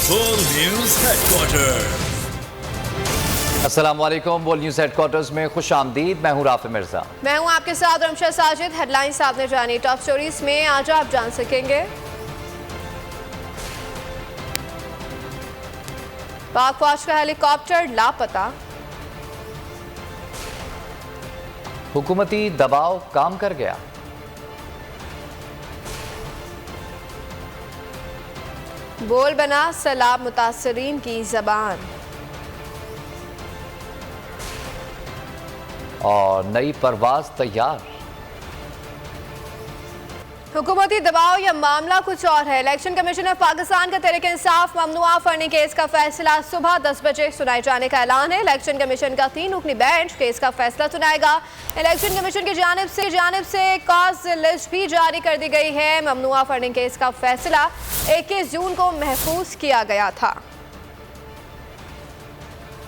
World News Headquarters. السلام علیکم. World news head quarters میں خوش آمدید. میں ہوں رافع مرزا. میں ہوں آپ کے ساتھ رمشا ساجد. ہیڈ لائنز آپ نے جانی. ٹاپ سٹوریز میں آج آپ جان سکیں گے پاک فوج کا ہیلی کاپٹر لاپتہ, حکومتی دباؤ کام کر گیا, بول بنا سیلاب متاثرین کی زبان, اور نئی پرواز تیار. حکومتی دباؤ یا معاملہ کچھ اور ہے. الیکشن کمیشن آف پاکستان کا تحریک انصاف ممنوع فنڈنگ کیس کا فیصلہ صبح 10 بجے سنائے جانے کا اعلان ہے. الیکشن کمیشن کا 3 رکنی بینچ کیس کا فیصلہ سنائے گا. الیکشن کمیشن کی جانب سے کاز لسٹ بھی جاری کر دی گئی ہے. ممنوع فنڈنگ کیس کا فیصلہ 21 جون کو محفوظ کیا گیا تھا.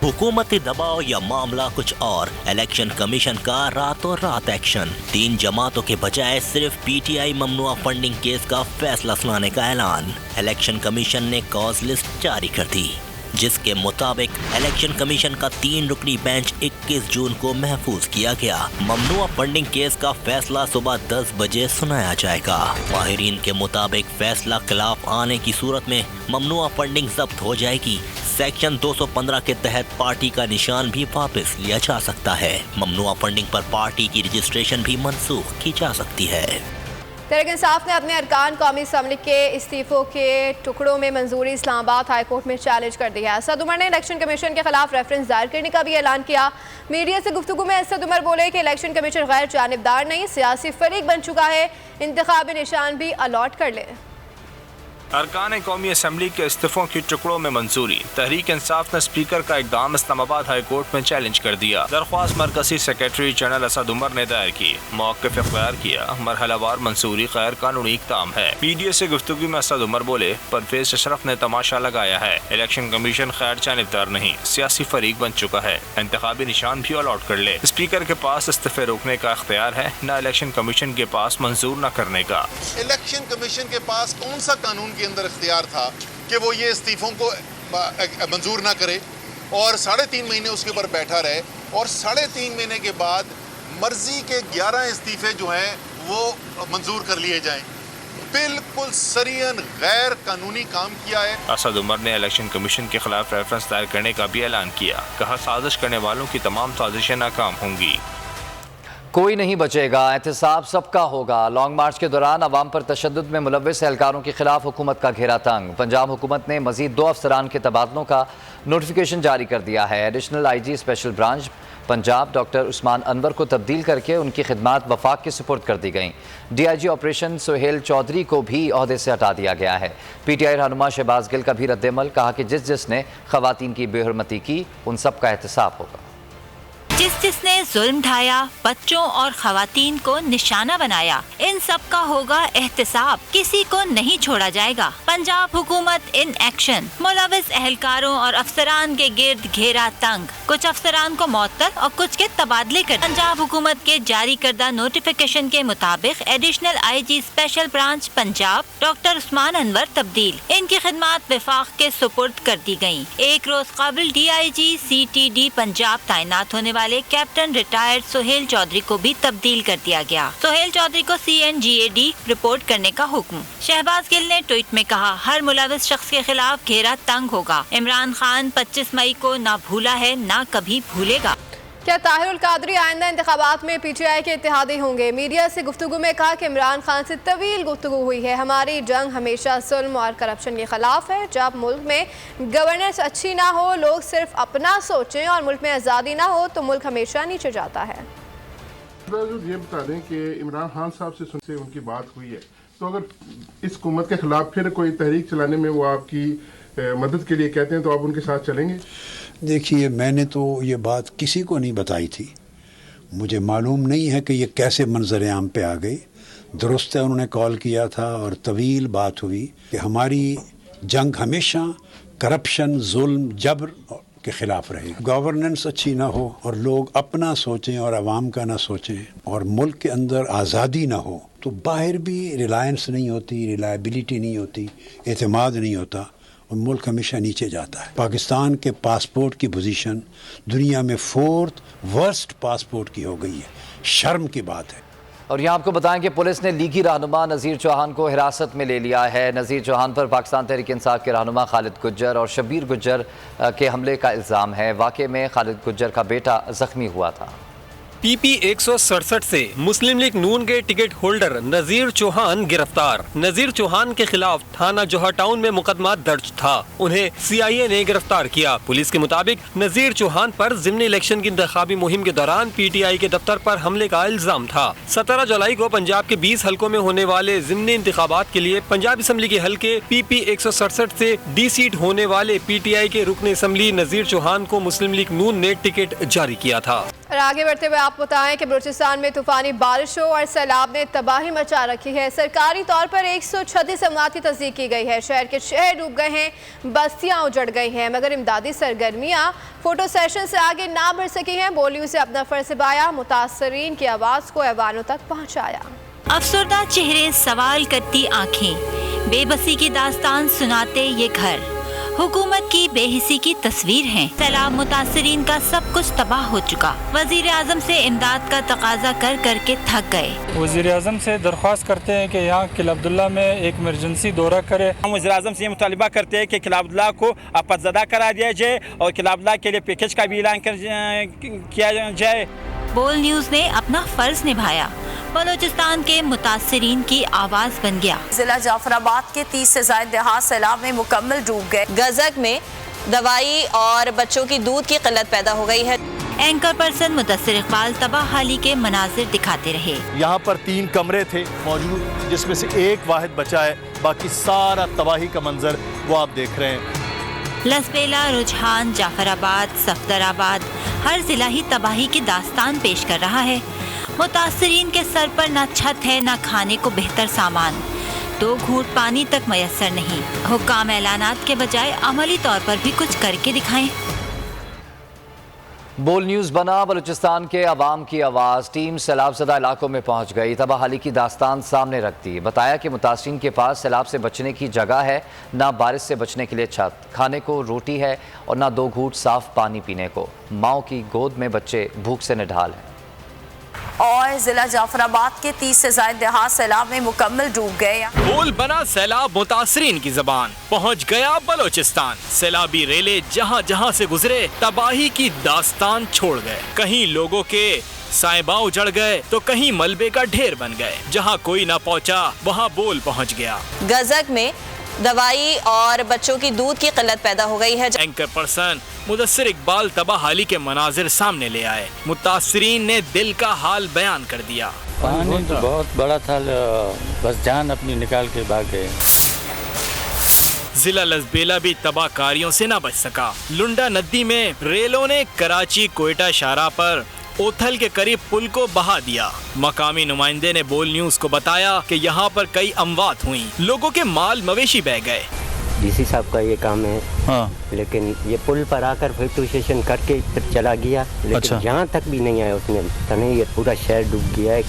حکومتی دباؤ یا معاملہ کچھ اور, الیکشن کمیشن کا راتوں رات ایکشن. 3 جماعتوں کے بجائے صرف پی ٹی آئی ممنوع فنڈنگ کیس کا فیصلہ سنانے کا اعلان. الیکشن کمیشن نے کاز لسٹ جاری کر دی, جس کے مطابق الیکشن کمیشن کا 3 رکنی بینچ 21 جون کو محفوظ کیا گیا. ممنوع فنڈنگ کیس کا فیصلہ صبح 10 بجے سنایا جائے گا. ماہرین کے مطابق فیصلہ خلاف آنے کی صورت میں ممنوع فنڈنگ ضبط ہو جائے گی. سیکشن 215 کے تحت پارٹی کا نشان بھی واپس لیا جا سکتا ہے. ممنوع فنڈنگ پر پارٹی کی رجسٹریشن بھی منسوخ کی جا سکتی ہے. تحریک انصاف نے اپنے ارکان قومی اسمبلی کے استعفوں کے ٹکڑوں میں منظوری اسلام آباد ہائی کورٹ میں چیلنج کر دی ہے. اسد عمر نے الیکشن کمیشن کے خلاف ریفرنس دائر کرنے کا بھی اعلان کیا. میڈیا سے گفتگو میں اسد عمر بولے کہ الیکشن کمیشن غیر جانبدار نہیں, سیاسی فریق بن چکا ہے, انتخابی نشان بھی الاٹ کر لے. ارکان قومی اسمبلی کے استعفوں کی ٹکڑوں میں منظوری. تحریک انصاف نے اسپیکر کا اقدام اسلام آباد ہائی کورٹ میں چیلنج کر دیا. درخواست مرکزی سیکریٹری جنرل اسد عمر نے دائر کی, موقف اختیار کیا. مرحلہ وار منظوری غیر قانونی اقدام ہے. میڈیا سے گفتگو میں اسد عمر بولے, پرویز اشرف نے تماشا لگایا ہے. الیکشن کمیشن غیر جانبدار نہیں, سیاسی فریق بن چکا ہے, انتخابی نشان بھی الاٹ کر لے. اسپیکر کے پاس استعفے روکنے کا اختیار ہے, نہ الیکشن کمیشن کے پاس منظور نہ کرنے کا. الیکشن کمیشن کے پاس کون سا قانون کے اندر اختیار تھا کہ وہ یہ استعفوں کو منظور نہ کرے اور 3.5 مہینے اس کے اوپر بیٹھا رہے, اور 3.5 مہینے کے بعد مرضی کے 11 استعفے جو ہیں وہ منظور کر لیے جائیں. بالکل سریعاً غیر قانونی کام کیا ہے. اسد عمر نے الیکشن کمیشن کے خلاف ریفرنس دائر کرنے کا بھی اعلان کیا. کہا, سازش کرنے والوں کی تمام سازشیں ناکام ہوں گی. کوئی نہیں بچے گا, احتساب سب کا ہوگا. لانگ مارچ کے دوران عوام پر تشدد میں ملوث اہلکاروں کے خلاف حکومت کا گھیرا تنگ. پنجاب حکومت نے مزید 2 افسران کے تبادلوں کا نوٹیفیکیشن جاری کر دیا ہے. Additional I G special branch Punjab doctor Usman Anwar کو تبدیل کر کے ان کی خدمات وفاق کے سپرد کر دی گئیں. D I G operation Sohail Chaudhry کو بھی عہدے سے ہٹا دیا گیا ہے. پی ٹی آئی رہنما شہباز گل کا بھی رد عمل. کہا کہ جس نے خواتین کی بے حرمتی کی ان سب کا احتساب ہوگا. جس نے ظلم ڈھایا, بچوں اور خواتین کو نشانہ بنایا, ان سب کا ہوگا احتساب. کسی کو نہیں چھوڑا جائے گا. پنجاب حکومت ان ایکشن. ملوث اہلکاروں اور افسران کے گرد گھیرا تنگ. کچھ افسران کو معطل اور کچھ کے تبادلے کر. پنجاب حکومت کے جاری کردہ نوٹیفیکیشن کے مطابق additional I G special branch Punjab doctor Usman Anwar تبدیل. ان کی خدمات وفاق کے سپرد کر دی گئیں. 1 روز قبل D I G C T D Punjab تعینات ہونے والے کیپٹن ریٹائرڈ سہیل چودھری کو بھی تبدیل کر دیا گیا. سہیل چودھری کو سی این جی اے ڈی رپورٹ کرنے کا حکم. شہباز گل نے ٹویٹ میں کہا, ہر ملوث شخص کے خلاف گھیرا تنگ ہوگا. عمران خان 25 مئی کو نہ بھولا ہے نہ کبھی بھولے گا. کیا طاہر القادری آئندہ انتخابات میں پی ٹی آئی کے اتحادی ہوں گے؟ میڈیا سے گفتگو میں کہا کہ عمران خان سے طویل گفتگو ہوئی ہے. ہماری جنگ ہمیشہ ظلم اور کرپشن کے خلاف ہے. جب ملک میں گورننس اچھی نہ ہو, لوگ صرف اپنا سوچیں اور ملک میں آزادی نہ ہو تو ملک ہمیشہ نیچے جاتا ہے. یہ بتا دیں کہ عمران خان صاحب سے ان کی بات ہوئی ہے, تو اگر اس حکومت کے خلاف پھر کوئی تحریک چلانے میں وہ آپ کی مدد کے لیے کہتے ہیں تو آپ ان کے ساتھ چلیں گے؟ دیکھیے, میں نے تو یہ بات کسی کو نہیں بتائی تھی. مجھے معلوم نہیں ہے کہ یہ کیسے منظر عام پہ آ گئی. درست ہے انہوں نے کال کیا تھا اور طویل بات ہوئی کہ ہماری جنگ ہمیشہ کرپشن, ظلم, جبر کے خلاف رہے. گورننس اچھی نہ ہو اور لوگ اپنا سوچیں اور عوام کا نہ سوچیں اور ملک کے اندر آزادی نہ ہو تو باہر بھی ریلائنس نہیں ہوتی, ریلائبلٹی نہیں ہوتی, اعتماد نہیں ہوتا, और मुल्क हमेशा नीचे जाता है। पाकिस्तान के पासपोर्ट की पोजीशन दुनिया में 4th वर्स्ट पासपोर्ट की हो गई है, शर्म की बात है। और यहाँ आपको बताएं कि पुलिस ने लीगी रहनुमा नज़ीर चौहान को हिरासत में ले लिया है। नज़ीर चौहान पर पाकिस्तान तहरीक इंसाफ के रहनुमा खालिद गुज्जर और शब्बीर गुज्जर के हमले का इल्ज़ाम है। वाक़े में खालिद गुज्जर का बेटा ज़ख्मी हुआ था। PP 167 से मुस्लिम लीग नून के टिकट होल्डर नज़ीर चौहान गिरफ्तार। नज़ीर चौहान के खिलाफ थाना जोहा टाउन में मुकदमा दर्ज था। उन्हें CIA ने गिरफ्तार किया। पुलिस के मुताबिक नज़ीर चौहान पर ज़िमनी इलेक्शन की इंतखाबी मुहिम के दौरान PTI के दफ्तर पर हमले का इल्जाम था। 17 जुलाई को पंजाब के 20 हलकों में होने वाले ज़िमनी इंतखाबात के लिए पंजाब असम्बली के हलके PP 167 से D सीट होने वाले PTI के रुकन असम्बली नज़ीर चौहान को मुस्लिम लीग नून ने टिकट जारी किया था। और आगे बढ़ते हुए आप बताएं कि बलूचिस्तान में तूफानी बारिशों और सैलाब ने तबाही मचा रखी है। सरकारी तौर पर 136 अमवात की तस्दीक की गई है। शहर के शहर डूब गए हैं, बस्तियां उजड़ गई हैं, मगर इमदादी सरगर्मियां फोटो सेशन से आगे ना बढ़ सकी हैं। बोलियों से अपना फर्ज निभाया, मुतासरीन की आवाज़ को ऐवानों तक पहुँचाया। अफसरदा चेहरे, सवाल करती आँखें, बेबसी की दास्तान सुनाते ये घर हुकूमत की बेहिसी की तस्वीर है। सैलाब मुतासरीन का सब कुछ तबाह हो चुका। वजीर आजम से इमदाद का तकाजा कर करके थक गए। वजीर आजम से दरख्वास्त करते हैं कि यहाँ किला अब्दुल्ला में एक इमरजेंसी दौरा करे। हम वजीर आजम से ये मुतालिबा करते हैं कि किला अब्दुल्ला को आफतज़दा करा दिया जाए और किला अब्दुल्ला के लिए पैकेज का भी ऐलान किया जाए। बोल न्यूज़ ने अपना फर्ज निभाया, बलूचिस्तान के मुतासरीन की आवाज़ बन गया। जिला जाफराबाद के 30 से ज़ायद देहात सैलाब में मुकम्मल डूब गए। गजक में दवाई और बच्चों की दूध की किल्लत पैदा हो गई है। एंकर पर्सन मुदस्सिर इकबाल तबाहाली के मनाजिर दिखाते रहे। यहाँ पर 3 कमरे थे मौजूद, जिसमें से एक वाहिद बचा है, बाकी सारा तबाही का मंजर वो आप देख रहे हैं। लसबेला, रुझान, जाफराबाद, सफदराबाद, हर जिला ही तबाही की दास्तान पेश कर रहा है। मुतासरीन के सर पर ना छत है, ना खाने को बेहतर सामान, 2 घूंट पानी तक मयसर नहीं। हुक्काम ऐलानात के बजाय अमली तौर पर भी कुछ करके दिखाएं। बोल न्यूज़ बना बलूचिस्तान के अवाम की आवाज़। टीम सैलाब ज़दा इलाकों में पहुँच गई, तबाहाली की दास्तान सामने रख दी। बताया कि मुतासरीन के पास सैलाब से बचने की जगह है, ना बारिश से बचने के लिए छत, खाने को रोटी है और ना 2 घूंट साफ़ पानी पीने को। माओ की गोद में बच्चे भूख से निढाल हैं। और जिला जाफराबाद के 30 से ज़ायद देहात सैलाब में मुकम्मल डूब गए। बोल बना सैलाब मुतासरीन की ज़बान, पहुँच गया बलूचिस्तान। सैलाबी रेले जहाँ जहाँ से गुजरे तबाही की दास्तान छोड़ गए। कहीं लोगों के साइबा उजड़ गए तो कहीं मलबे का ढेर बन गए। जहाँ कोई न पहुँचा वहाँ बोल पहुँच गया। गजक में दवाई और बच्चों की दूध की किल्लत पैदा हो गई है। एंकर पर्सन मुदस्सिर इकबाल तबाहाली के मनाजिर सामने ले आए। मुतासरीन ने दिल का हाल बयान कर दिया। पानी तो बहुत बड़ा था, बस जान अपनी निकाल के भाग गए। जिला लसबेला भी तबाहकारियों से न बच सका। लुंडा नदी में रेलों ने कराची कोयटा शाहराह पर ओथल के करीब पुल को बहा दिया। मकामी नुमाइंदे ने बोल न्यूज़ को बताया कि यहाँ पर कई अमवात हुई, लोगों के माल मवेशी बह गए। DC साहब का ये काम है। हाँ। लेकिन ये पुल पर आकर फिल्ट्रेशन करके फिर चला गया, लेकिन यहाँ तक भी नहीं आया उसने। तने ये पूरा शहर डूब गया है।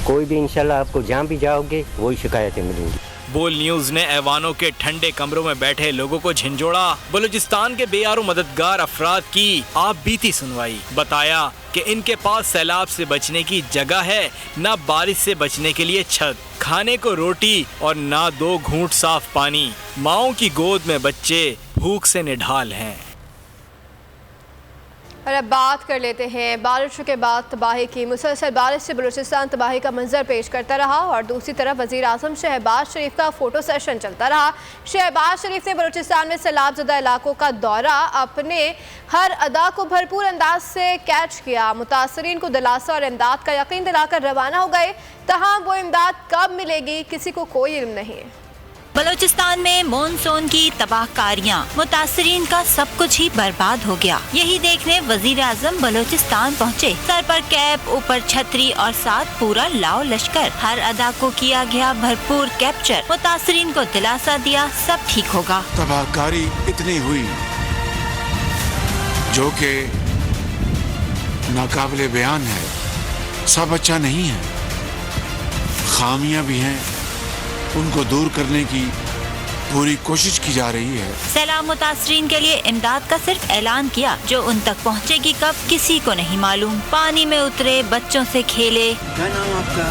कोई भी इंशाल्लाह आपको जहाँ भी जाओगे वही शिकायतें मिलेंगी। बोल न्यूज़ ने ऐवानों के ठंडे कमरों में बैठे लोगों को झिंझोड़ा। बलूचिस्तान के बेयारो मददगार अफराद की आप बीती सुनवाई। बताया कि इनके पास सैलाब से बचने की जगह है, ना बारिश से बचने के लिए छत, खाने को रोटी और ना 2 घूंट साफ पानी। माओ की गोद में बच्चे भूख से निढाल हैं। और अब बात कर लेते हैं बारिशों के बाद तबाही की। मुसलसल बारिश से बलूचिस्तान तबाही का मंजर पेश करता रहा और दूसरी तरफ वज़ीर आज़म शहबाज शरीफ का फ़ोटो सेशन चलता रहा। शहबाज शरीफ ने बलूचिस्तान में सैलाब ज़दा इलाकों का दौरा अपने हर अदा को भरपूर अंदाज से कैच किया। मुतासरीन को दिलासा और इमदाद का यकीन दिलाकर रवाना हो गए। तहां वो इमदाद कब मिलेगी किसी को कोई इल्म नहीं है। बलूचिस्तान में मॉनसून की तबाहकारियां, मुतासरीन का सब कुछ ही बर्बाद हो गया। यही देखने वजीर आजम बलूचिस्तान पहुँचे। सर पर कैप, ऊपर छतरी और साथ पूरा लाओ लश्कर। हर अदा को किया गया भरपूर कैप्चर। मुतासरीन को दिलासा दिया सब ठीक होगा। तबाहकारी इतनी हुई जो कि नाकाबिले बयान है। सब अच्छा नहीं है, खामियां भी हैं, उनको दूर करने की पूरी कोशिश की जा रही है। सैलाब मुतासरीन के लिए इमदाद का सिर्फ ऐलान किया, जो उन तक पहुँचेगी कब किसी को नहीं मालूम। पानी में उतरे, बच्चों से खेले। क्या नाम आपका?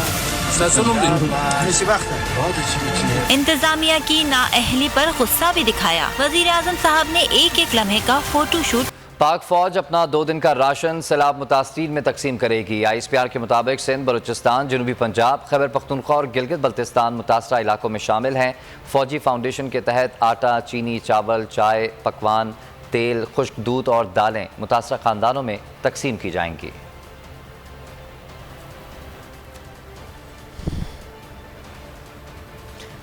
इंतजामिया की नाअहली पर गुस्सा भी दिखाया। वजीर आजम साहब ने एक एक लम्हे का फोटो शूट। पाक फौज अपना 2 दिन का राशन सैलाब मुतासरीन में तकसीम करेगी। ISPR के मुताबिक सिंध, बलूचिस्तान, जनूबी पंजाब, खैबर पख्तूनख्वा और गिलगित बल्तिस्तान मुतासरा इलाकों में शामिल हैं। फौजी फाउंडेशन के तहत आटा, चीनी, चावल, चाय, पकवान, तेल, खुश्क दूध और दालें मुतासरा खानदानों में तकसीम की जाएंगी।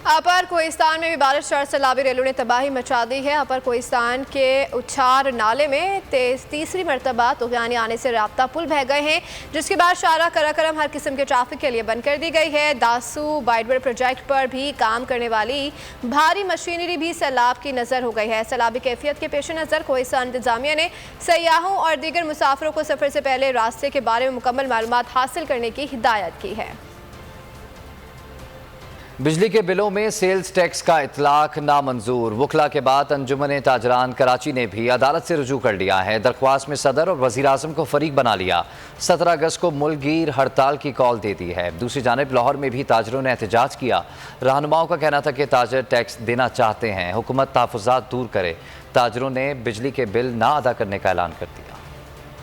अपर कोहिस्तान में भी बारिश और सैलाबी रेलों ने तबाही मचा दी है। अपर कोहिस्तान के उछार नाले में तीसरी मरतबा तूफ़ानी आने से राब्ता पुल बह गए हैं, जिसके बाद शाहराह कराकरम हर किस्म के ट्रैफिक के लिए बंद कर दी गई है। दासू बाइडवर प्रोजेक्ट पर भी काम करने वाली भारी मशीनरी भी सैलाब की नज़र हो गई है। सैलाबी कैफियत के पेश नज़र कोहिस्तान इंतजामिया ने सयाहों और दीगर मुसाफिरों को सफ़र से पहले रास्ते के बारे में मुकम्मल मालूमात हासिल करने की हिदायत की है। बिजली के बिलों में सेल्स टैक्स का इतलाक नामंजूर। वकला के बाद अंजुमन ताजरान कराची ने भी अदालत से रुजू कर लिया है। दरख्वास्त में सदर और वज़ीर आज़म को फरीक बना लिया। 17 अगस्त को मुल्कगीर हड़ताल की कॉल दे दी है। दूसरी जानिब लाहौर में भी ताजरों ने एहतजाज किया। रहनुमाओं का कहना था कि ताजर टैक्स देना चाहते हैं, हुकूमत तहफ़्फ़ुज़ात दूर करे। ताजरों ने बिजली के बिल ना अदा करने का ऐलान कर दिया।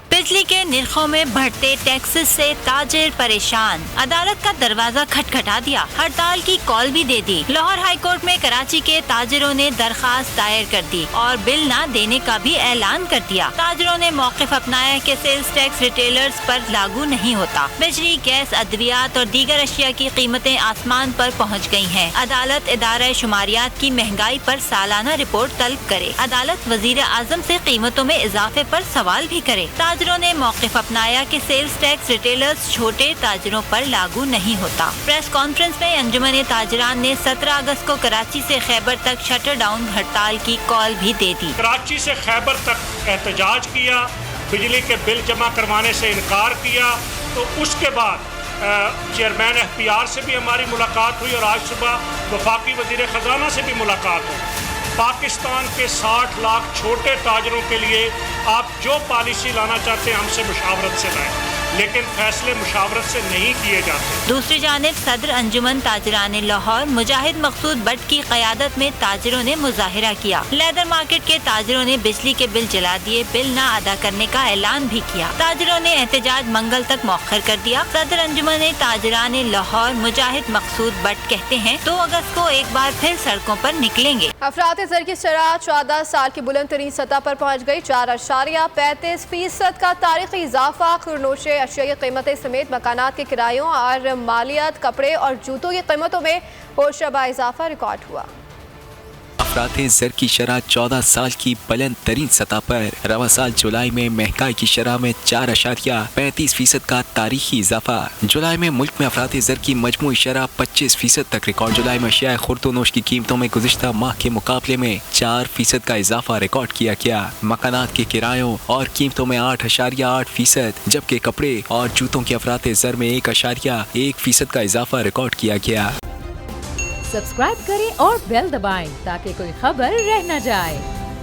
बिजली के निर्खों में बढ़ते टैक्सेस से ताजिर परेशान। अदालत का दरवाजा खटखटा दिया, हड़ताल की कॉल भी दे दी। लाहौर हाई कोर्ट में कराची के ताजिरों ने दरखास्त दायर कर दी और बिल ना देने का भी ऐलान कर दिया। ताजिरों ने मौक़िफ़ अपनाया कि सेल्स टैक्स रिटेलर्स पर लागू नहीं होता। बिजली, गैस, अद्वियात और दीगर अशिया की कीमतें आसमान पर पहुँच गई हैं। अदालत इदारा शुमारियात की महंगाई पर सालाना रिपोर्ट तलब करे। अदालत वज़ीर आज़म से कीमतों में इजाफे पर सवाल भी करे। ताजिरों ने मौक़िफ़ अपनाया कि सेल्स टैक्स रिटेलर्स छोटे ताजिरों पर लागू नहीं होता। प्रेस कॉन्फ्रेंस में अंजुमन ताजरान ने 17 अगस्त को कराची से खैबर तक शटर डाउन हड़ताल की कॉल भी दे दी। कराची से खैबर तक एहतजाज किया, बिजली के बिल जमा करवाने से इनकार किया। तो उसके बाद चेयरमैन FPR से भी हमारी मुलाकात हुई और आज सुबह वफाकी वज़ीर ख़जाना से भी मुलाकात हुई। पाकिस्तान के 60 लाख छोटे ताजरों के लिए आप जो पॉलिसी लाना चाहते हैं हमसे मुशावरत से लाएं, लेकिन फैसले मुशावरत से नहीं किए जाते। दूसरी जानिब सदर अंजुमन ताजरान लाहौर मुजाहिद मकसूद बट की क़यादत में ताजिरों ने मुजाहिरा किया। लेदर मार्केट के ताजिरों ने बिजली के बिल जला दिए, बिल न अदा करने का ऐलान भी किया। ताजिरों ने एहतजाज मंगल तक मौखर कर दिया। सदर अंजुमन ताजरान लाहौर मुजाहिद मकसूद बट कहते हैं 2 अगस्त को एक बार फिर सड़कों पर निकलेंगे। अफरात ज़र की शरह 14 साल की बुलंद तरीन सतह पर पहुँच गई। 4.35% का तारीखी इजाफा। खुरनोशे अशिया की कीमतें समेत मकानात के किरायों और मालियात, कपड़े और जूतों की कीमतों में होशरबा इजाफा रिकॉर्ड हुआ। अफराते ज़र की शरह 14 साल की बुलंद तरीन सतह पर। रवा साल जुलाई में महंगाई की शरह में 4.35% का तारीखी इजाफा। जुलाई में मुल्क में अफराते ज़र की मजमूई शरह 25% तक रिकॉर्ड। जुलाई में अशिया खुर्दोनोश की कीमतों में गुज़िश्ता माह के मुकाबले में 4% का इजाफा रिकॉर्ड किया गया। मकानात के किरायों और कीमतों में 8.8%, जबकि कपड़े और जूतों की अफराते ज़र में 1.1% का इजाफा रिकॉर्ड किया गया। सब्सक्राइब करें और बेल दबाएं ताकि कोई खबर रह न जाए।